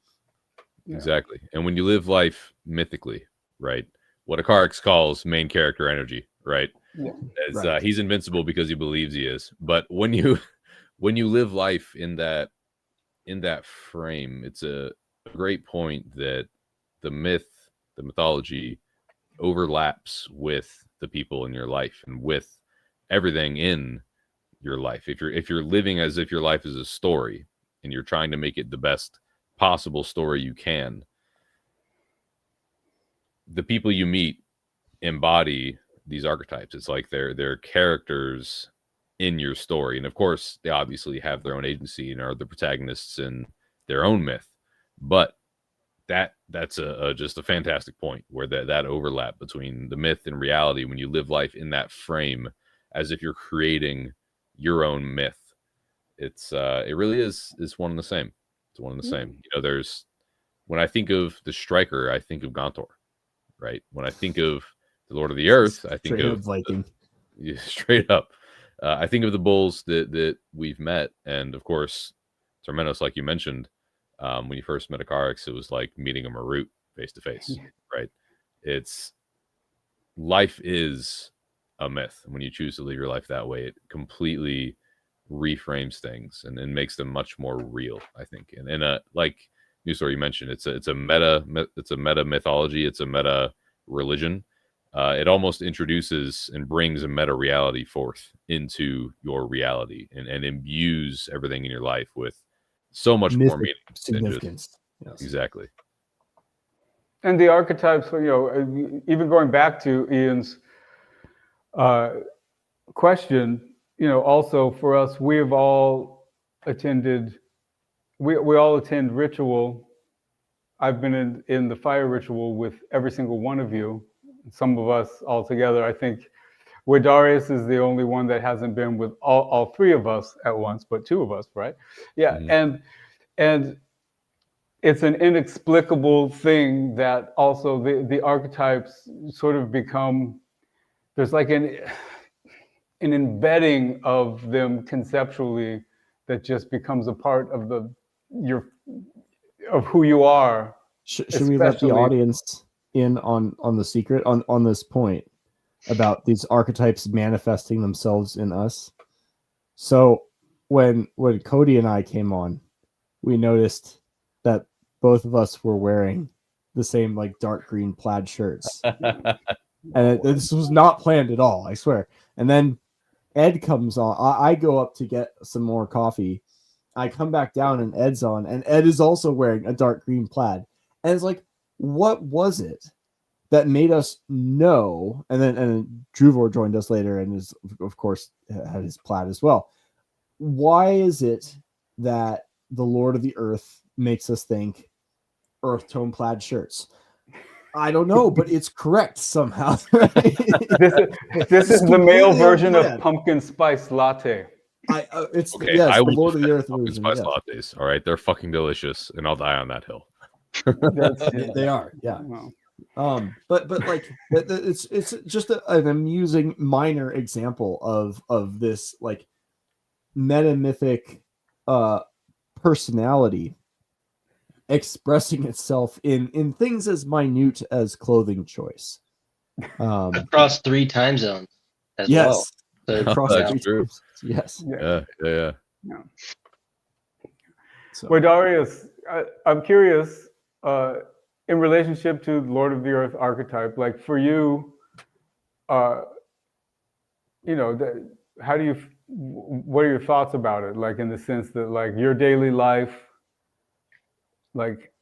Exactly. And when you live life mythically, right, what Akariks calls main character energy, right? Yeah. Right. He's invincible because he believes he is. But when you live life in that frame, it's a great point that the mythology overlaps with the people in your life and with everything in your life. If you're living as if your life is a story and you're trying to make it the best possible story you can, the people you meet embody these archetypes. It's like they're characters in your story, and of course they obviously have their own agency and are the protagonists in their own myth. But that's just a fantastic point where that overlap between the myth and reality, when you live life in that frame as if you're creating your own myth, it really is one and the same. It's one and the same. There's, when I think of the Striker, I think of Gontor, right? When I think of the Lord of the Earth, I think of Viking. Straight up. I think of the bulls that we've met, and of course, Tormentos, like you mentioned, when you first met Akariks, it was like meeting a Marut face to face, right? Life is a myth. When you choose to live your life that way, it completely reframes things and makes them much more real, I think. And like New Story you mentioned, it's a meta mythology, it's a meta religion. it almost introduces and brings a meta reality forth into your reality and imbues everything in your life with so much more Mythic meaning than just significance. Yes. exactly. And the archetypes, even going back to Ian's question, also for us, we have all attended, we all attend ritual. I've been in the fire ritual with every single one of you, some of us all together. I think Weidarius is the only one that hasn't been with all three of us at once, but two of us, right? Yeah, and it's an inexplicable thing that also the archetypes sort of become, there's like an embedding of them conceptually that just becomes a part of of who you are. Should we let the audience in on the secret on this point about these archetypes manifesting themselves in us? So when Cody and I came on, we noticed that both of us were wearing the same like dark green plaid shirts. And this was not planned at all, I swear. And then Ed comes on. I go up to get some more coffee. I come back down and Ed's on, and Ed is also wearing a dark green plaid. And it's like, what was it that made us know? And then Druvor joined us later and is, of course, had his plaid as well. Why is it that the Lord of the Earth makes us think earth tone plaid shirts? I don't know, but it's correct somehow. This is the male version of pumpkin spice latte. It's okay. Yes, I the Lord of the Earth pumpkin version. Spice Yeah. lattes. All right, they're fucking delicious, and I'll die on that hill. They are, yeah. Wow. But like it's just an amusing minor example of this like metamythic personality expressing itself in things as minute as clothing choice. Across 3 time zones as well. So across that's true. Yes. Yeah. So. Weidarius, I'm curious, in relationship to Lord of the Earth archetype, like for you, how do you, what are your thoughts about it? Like in the sense that like your daily life, like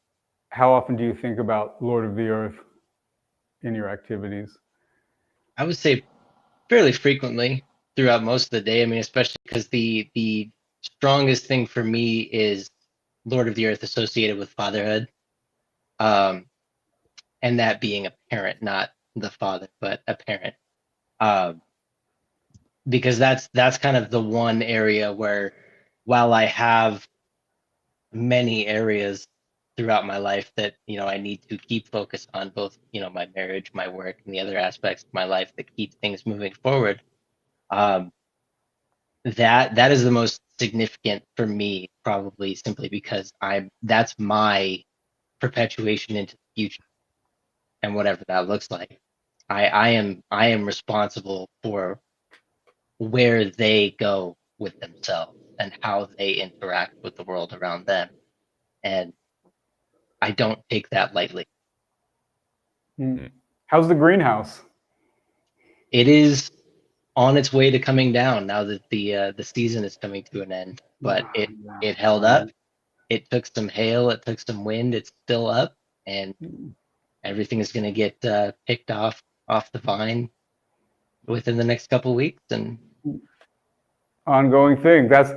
how often do you think about Lord of the Earth in your activities? I would say fairly frequently throughout most of the day. I mean, especially because the strongest thing for me is Lord of the Earth associated with fatherhood, and that being a parent, not the father, but a parent, because that's kind of the one area where, while I have many areas throughout my life that I need to keep focused on, both my marriage, my work, and the other aspects of my life that keep things moving forward. That is the most significant for me, probably simply because that's my perpetuation into the future, and whatever that looks like. I am responsible for where they go with themselves and how they interact with the world around them, and I don't take that lightly. How's the greenhouse? It is on its way to coming down now that the season is coming to an end, but it held up. It took some hail, it took some wind. It's still up, and everything is going to get picked off the vine within the next couple of weeks. And ongoing thing. That's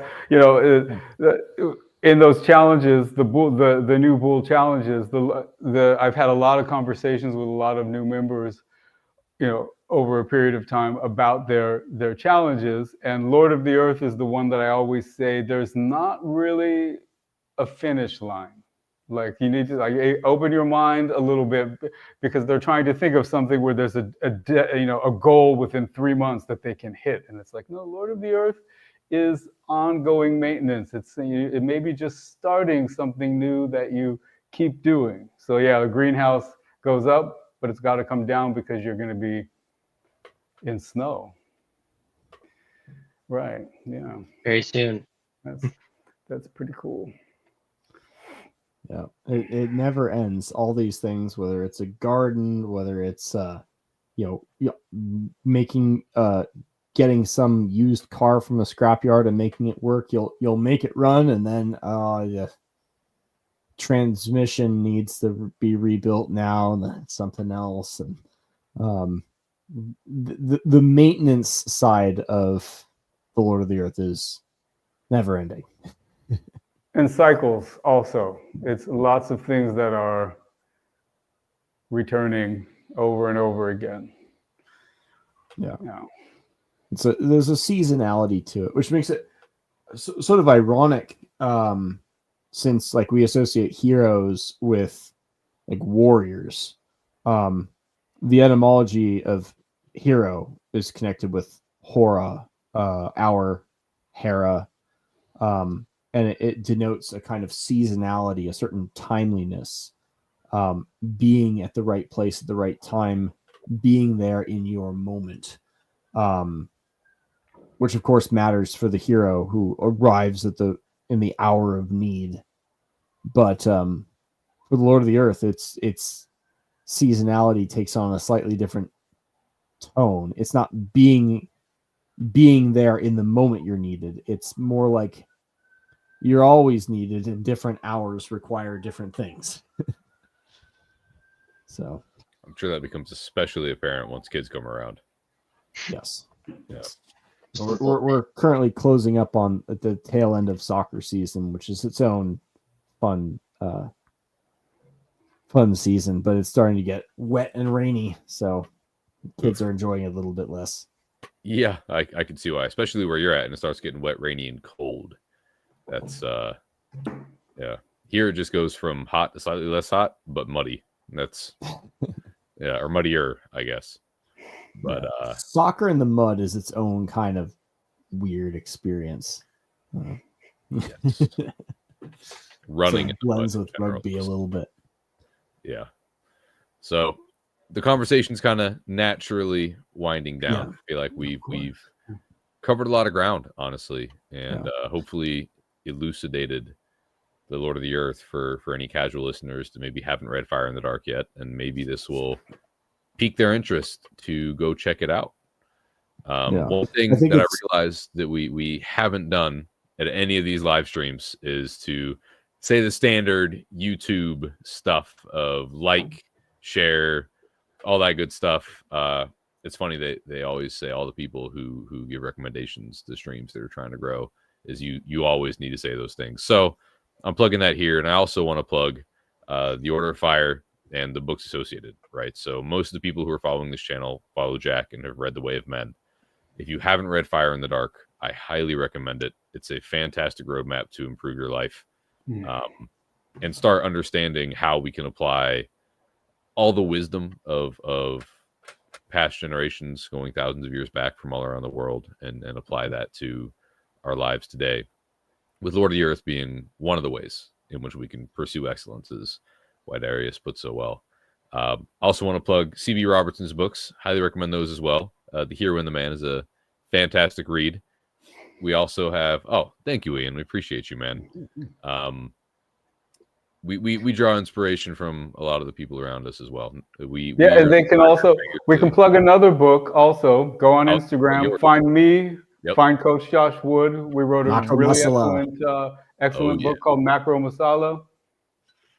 in those challenges, the new bull challenges. I've had a lot of conversations with a lot of new members, over a period of time about their challenges. And Lord of the Earth is the one that I always say there's not really a finish line. Like you need to open your mind a little bit, because they're trying to think of something where there's a goal within 3 months that they can hit, and it's like, no, Lord of the Earth is ongoing maintenance. It may be just starting something new that you keep doing. So yeah, the greenhouse goes up, but it's got to come down because you're going to be in snow. Right. Yeah. very soon. That's pretty cool. Yeah, it never ends. All these things, whether it's a garden, whether it's making getting some used car from a scrapyard and making it work. You'll make it run, and then the transmission needs to be rebuilt now, and then something else. And the maintenance side of the Lord of the Earth is never ending. And cycles also. It's lots of things that are returning over and over again. Yeah. So there's a seasonality to it, which makes it sort of ironic, since like we associate heroes with like warriors. The etymology of hero is connected with Hora, our Hera, and it denotes a kind of seasonality, a certain timeliness, being at the right place at the right time, being there in your moment, which of course matters for the hero who arrives in the hour of need. But for the Lord of the Earth, it's seasonality takes on a slightly different tone. It's not being there in the moment you're needed. It's more like you're always needed, and different hours require different things. So I'm sure that becomes especially apparent once kids come around. yes. Yeah. So we're currently closing up on at the tail end of soccer season, which is its own fun season, but it's starting to get wet and rainy, so kids are enjoying it a little bit less. Yeah, I can see why, especially where you're at, and it starts getting wet, rainy, and cold. That's yeah. Here it just goes from hot to slightly less hot, but muddy. That's yeah, or muddier, I guess. But soccer in the mud is its own kind of weird experience. Yes. Running so blends with rugby a little bit. Yeah. So the conversation's kind of naturally winding down. Yeah. I feel like we've covered a lot of ground, honestly, and hopefully elucidated the Lord of the Earth for any casual listeners that maybe haven't read Fire in the Dark yet, and maybe this will pique their interest to go check it out. One thing that I realized that we haven't done at any of these live streams is to say the standard YouTube stuff of like, share, all that good stuff. It's funny they always say, all the people who give recommendations to streams that are trying to grow, is you always need to say those things. So I'm plugging that here, and I also want to plug the Order of Fire and the books associated, right? So most of the people who are following this channel follow Jack and have read The Way of Men. If you haven't read Fire in the Dark, I highly recommend it. It's a fantastic roadmap to improve your life, and start understanding how we can apply all the wisdom of past generations going thousands of years back from all around the world, and apply that to our lives today, with Lord of the Earth being one of the ways in which we can pursue excellence, as Weidarius put so well. Also want to plug C.B. Robertson's books. Highly recommend those as well. The Hero and the Man is a fantastic read. We also have, thank you, Ian. We appreciate you, man. We draw inspiration from a lot of the people around us as well. And they can also, we can plug another book also. Go on Instagram, find me, find Coach Josh Wood. We wrote a really excellent book called Macro Masala.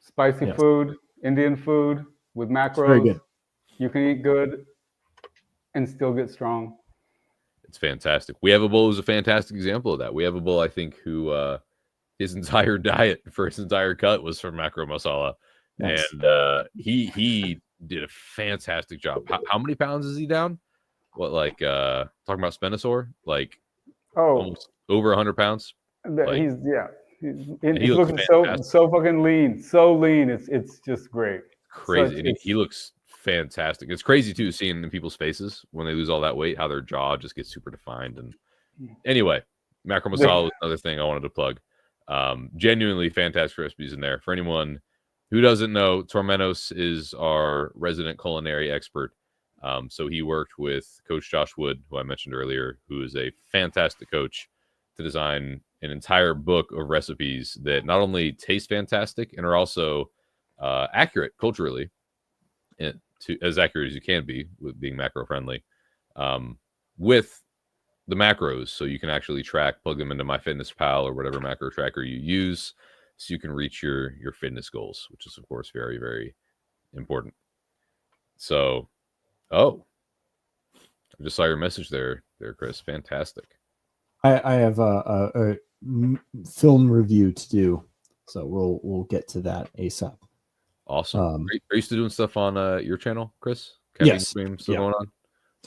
Spicy food, Indian food with macros. Very good. You can eat good and still get strong. It's fantastic. We have a bull who's a fantastic example of that. We have a bull, I think, who his entire diet for his entire cut was from macro masala. Nice. And he did a fantastic job. How many pounds is he down? What, like talking about Spinosaur? Like almost over 100 pounds. He's looking so fucking lean. So lean. It's just great. Crazy. He looks fantastic. It's crazy too, seeing in people's faces when they lose all that weight, how their jaw just gets super defined. And anyway, macro masala was another thing I wanted to plug. Genuinely fantastic recipes in there. For anyone who doesn't know, Tormenos is our resident culinary expert. So he worked with Coach Josh Wood, who I mentioned earlier, who is a fantastic coach, to design an entire book of recipes that not only taste fantastic and are also accurate culturally to as accurate as you can be with being macro friendly, with the macros, so you can actually plug them into MyFitnessPal or whatever macro tracker you use, so you can reach your fitness goals, which is of course very, very important. So, I just saw your message there, Chris. Fantastic. I have a film review to do, so we'll get to that ASAP. Awesome. Are you still doing stuff on your channel, Chris? Yes. Stream still going on?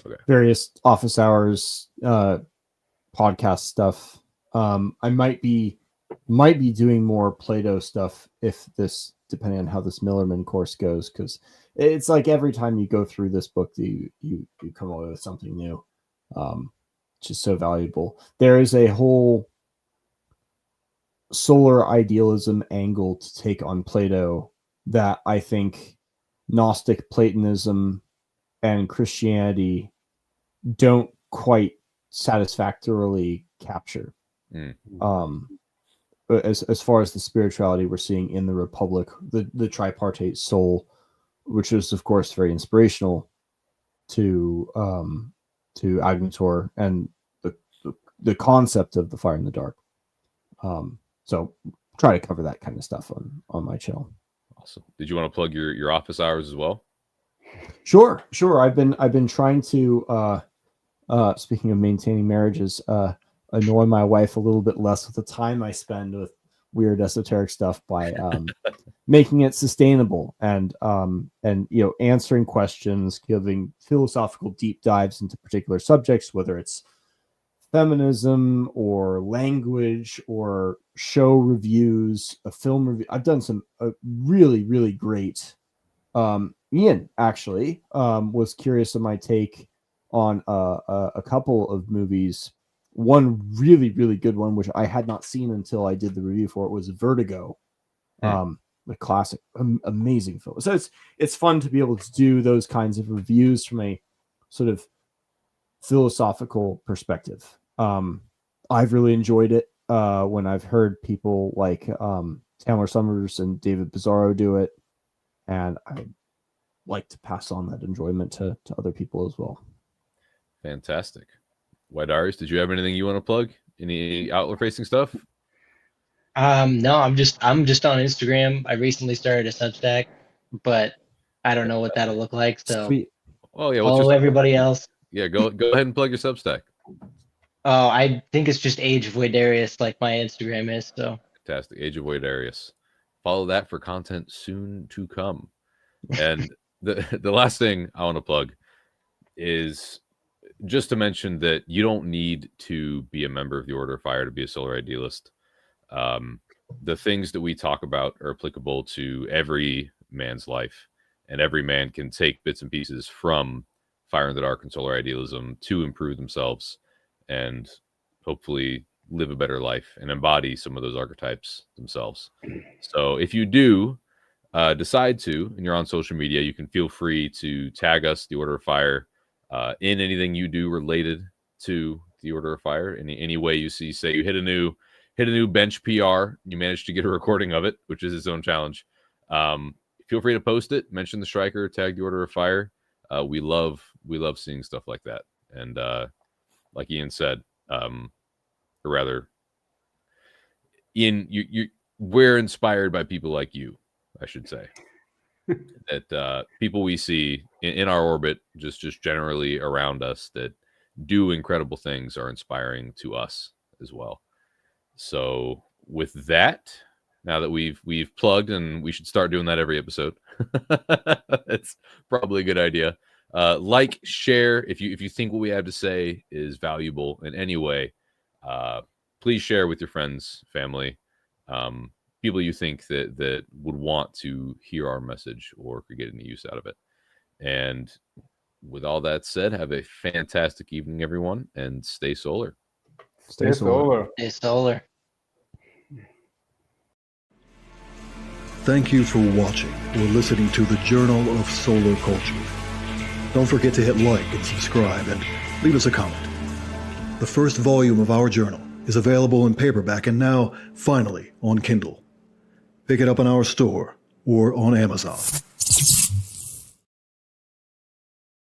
Okay. Various office hours, podcast stuff. I might be doing more Play-Doh stuff if this, depending on how this Millerman course goes, because it's like every time you go through this book, you come away with something new, which is so valuable. There is a whole solar idealism angle to take on Plato that I think Gnostic Platonism and Christianity don't quite satisfactorily capture. As far as the spirituality we're seeing in the Republic, the tripartite soul, which is of course very inspirational to Agnator and the concept of the fire in the dark. So try to cover that kind of stuff on my channel. Awesome. Did you want to plug your office hours as well? Sure. I've been trying to speaking of maintaining marriages, annoy my wife a little bit less with the time I spend with weird esoteric stuff by making it sustainable and answering questions, giving philosophical deep dives into particular subjects, whether it's feminism or language or show reviews, a film review. I've done some really, really great. Ian actually was curious of my take on a couple of movies. One really, really good one, which I had not seen until I did the review for it, was Vertigo, the classic, amazing film. So it's fun to be able to do those kinds of reviews from a sort of philosophical perspective. I've really enjoyed it when I've heard people like Tamler Summers and David Pizarro do it, and I like to pass on that enjoyment to other people as well. Fantastic. Weidarius, did you have anything you want to plug? Any outward facing stuff? No, I'm just on Instagram. I recently started a Substack, but I don't know what that'll look like. So Sweet. Oh yeah, follow everybody else. Yeah, go ahead and plug your Substack. Oh, I think it's just Age of Weidarius, like my Instagram is. So Fantastic. Age of Weidarius. Follow that for content soon to come. And the last thing I want to plug is just to mention that you don't need to be a member of the Order of Fire to be a solar idealist. The things that we talk about are applicable to every man's life, and every man can take bits and pieces from Fire in the Dark and solar idealism to improve themselves and hopefully live a better life and embody some of those archetypes themselves. So if you do decide to, and you're on social media, you can feel free to tag us, the Order of Fire, in anything you do related to the Order of Fire. Any way you see, say you hit a new bench PR, you managed to get a recording of it, which is its own challenge. Feel free to post it, mention the Striker, tag the Order of Fire. We love seeing stuff like that. And like Ian said, or rather, Ian, we're inspired by people like you, I should say. That people we see in our orbit, just generally around us, that do incredible things, are inspiring to us as well. So with that, now that we've plugged, and we should start doing that every episode, it's probably a good idea. Like, share if you think what we have to say is valuable in any way. Please share with your friends, family, people you think that would want to hear our message or could get any use out of it. And with all that said, have a fantastic evening, everyone, and stay solar. Stay solar. Stay solar. Thank you for watching or listening to the Journal of Solar Culture. Don't forget to hit like and subscribe and leave us a comment. The first volume of our journal is available in paperback and now, finally, on Kindle. Pick it up in our store or on Amazon.